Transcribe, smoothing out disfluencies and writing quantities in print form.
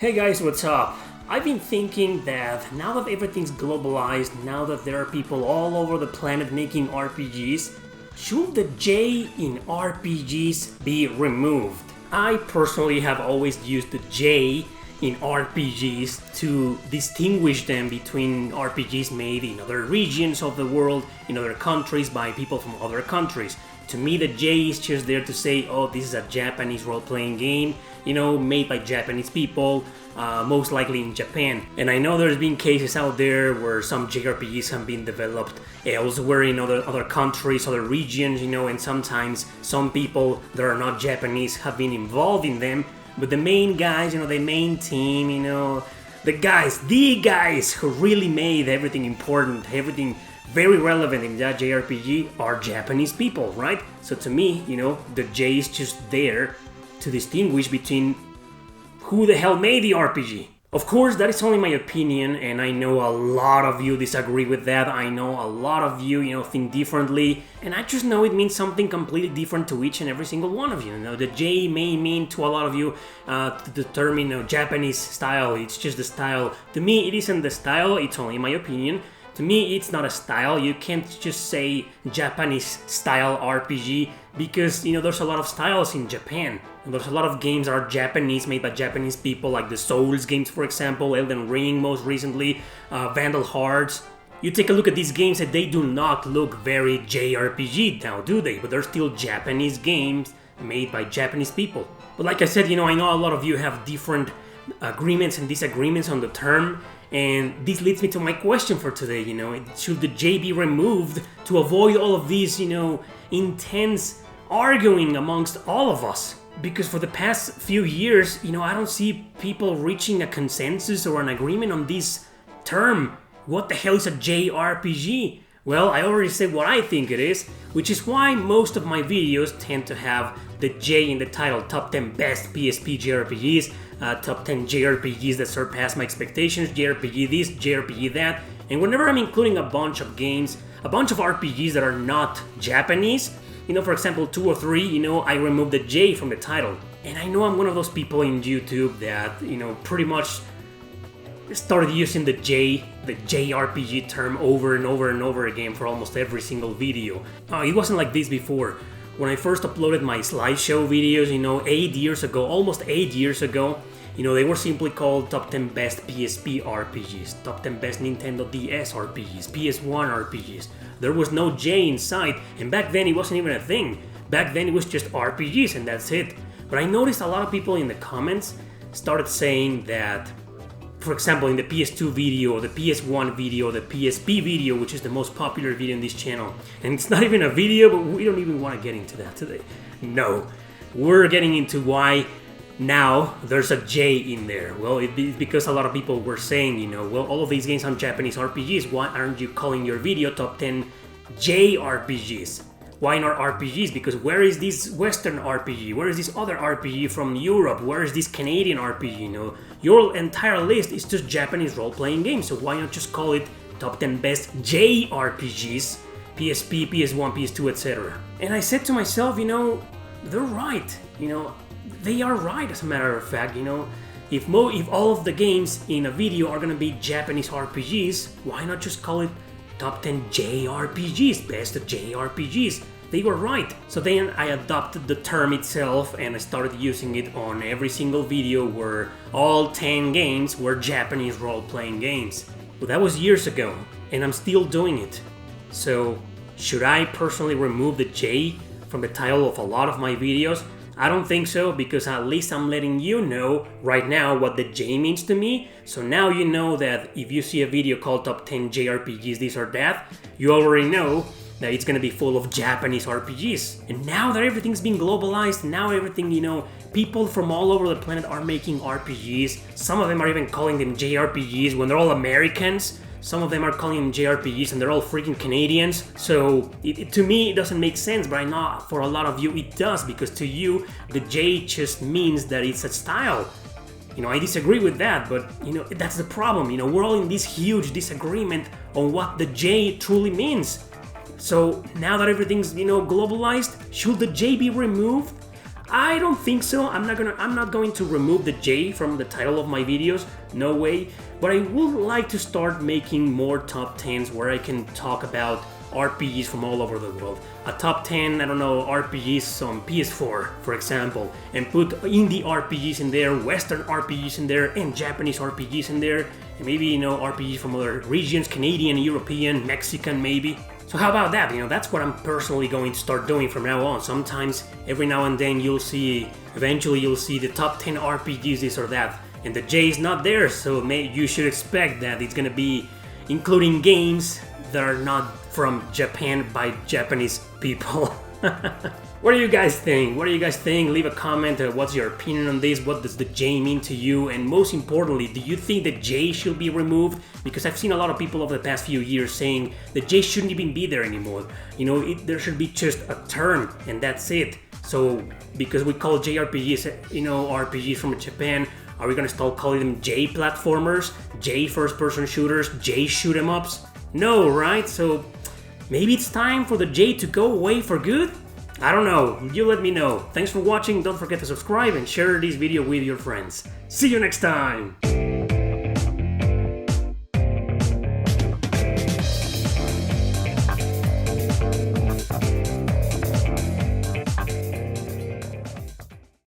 Hey guys, what's up? I've been thinking that now that everything's globalized, now that there are people all over the planet making RPGs, should the J in RPGs be removed? I personally have always used the J in RPGs to distinguish them between RPGs made in other regions of the world, in other countries, by people from other countries. To me, the J is just there to say, oh, this is a Japanese role-playing game, made by Japanese people, most likely in Japan. And I know there's been cases out there where some JRPGs have been developed elsewhere in other countries, other regions, and sometimes some people that are not Japanese have been involved in them. But the main guys, the main team, the guys who really made everything important, everything very relevant in that JRPG are Japanese people, right? So to me, the J is just there to distinguish between who the hell made the RPG. Of course, that is only my opinion, and I know a lot of you disagree with that. I know a lot of you, think differently, and I just know it means something completely different to each and every single one of you. The J may mean to a lot of you the term, Japanese style. It's just the style. To me, it isn't the style. It's only my opinion. To me, it's not a style. You can't just say Japanese style RPG because, there's a lot of styles in Japan. And there's a lot of games that are Japanese, made by Japanese people, like the Souls games, for example, Elden Ring most recently, Vandal Hearts. You take a look at these games and they do not look very JRPG now, do they? But they're still Japanese games made by Japanese people. But like I said, I know a lot of you have different agreements and disagreements on the term. And this leads me to my question for today, should the J be removed to avoid all of these, intense arguing amongst all of us? Because for the past few years, I don't see people reaching a consensus or an agreement on this term. What the hell is a JRPG? Well, I already said what I think it is, which is why most of my videos tend to have the J in the title, Top 10 Best PSP JRPGs, Top 10 JRPGs that surpass my expectations, JRPG this, JRPG that, and whenever I'm including a bunch of games, a bunch of RPGs that are not Japanese, for example 2 or 3, I remove the J from the title. And I know I'm one of those people in YouTube that, pretty much started using the JRPG term over and over and over again for almost every single video. It wasn't like this before. When I first uploaded my slideshow videos, 8 years ago, almost 8 years ago, they were simply called Top 10 Best PSP RPGs, Top 10 Best Nintendo DS RPGs, PS1 RPGs. There was no J inside, and back then it wasn't even a thing. Back then it was just RPGs and that's it. But I noticed a lot of people in the comments started saying that, for example, in the PS2 video, the PS1 video, the PSP video, which is the most popular video in this channel. And it's not even a video, but we don't even want to get into that today. No, we're getting into why now there's a J in there. Well, it's because a lot of people were saying, well, all of these games are Japanese RPGs. Why aren't you calling your video Top 10 JRPGs? Why not RPGs? Because where is this Western RPG? Where is this other RPG from Europe? Where is this Canadian RPG? Your entire list is just Japanese role-playing games, so why not just call it Top 10 Best JRPGs? PSP, PS1, PS2, etc. And I said to myself, they're right. They are right, as a matter of fact. If all of the games in a video are gonna be Japanese RPGs, why not just call it Top 10 JRPGs, Best JRPGs? They were right. So then I adopted the term itself and I started using it on every single video where all 10 games were Japanese role-playing games. But that was years ago, and I'm still doing it. So should I personally remove the J from the title of a lot of my videos? I don't think so, because at least I'm letting you know right now what the J means to me. So now you know that if you see a video called Top 10 JRPGs this or that, you already know that it's gonna be full of Japanese RPGs. And now that everything's been globalized, now everything, people from all over the planet are making RPGs. Some of them are even calling them JRPGs when they're all Americans. Some of them are calling them JRPGs and they're all freaking Canadians. So to me it doesn't make sense, but I know for a lot of you it does, because to you the J just means that it's a style. I disagree with that, but that's the problem. We're all in this huge disagreement on what the J truly means. So now that everything's globalized, should the J be removed? I don't think so. I'm not going to remove the J from the title of my videos, no way. But I would like to start making more top 10s where I can talk about RPGs from all over the world. A top 10, I don't know, RPGs on PS4, for example, and put indie RPGs in there, Western RPGs in there, and Japanese RPGs in there, and maybe, you know, RPGs from other regions, Canadian, European, Mexican maybe. So how about that? You know, that's what I'm personally going to start doing from now on. Sometimes, every now and then, eventually you'll see the top 10 RPGs, this or that, and the J is not there, so you should expect that it's gonna be including games that are not from Japan by Japanese people. What do you guys think? Leave a comment. What's your opinion on this? What does the J mean to you? And most importantly, do you think the J should be removed? Because I've seen a lot of people over the past few years saying the J shouldn't even be there anymore. You know, there should be just a term and that's it. So, because we call JRPGs, you know, RPGs from Japan, are we gonna start calling them J platformers, J first-person shooters, J shoot-em-ups? No, right? So maybe it's time for the J to go away for good? I don't know, you let me know. Thanks for watching, don't forget to subscribe and share this video with your friends. See you next time!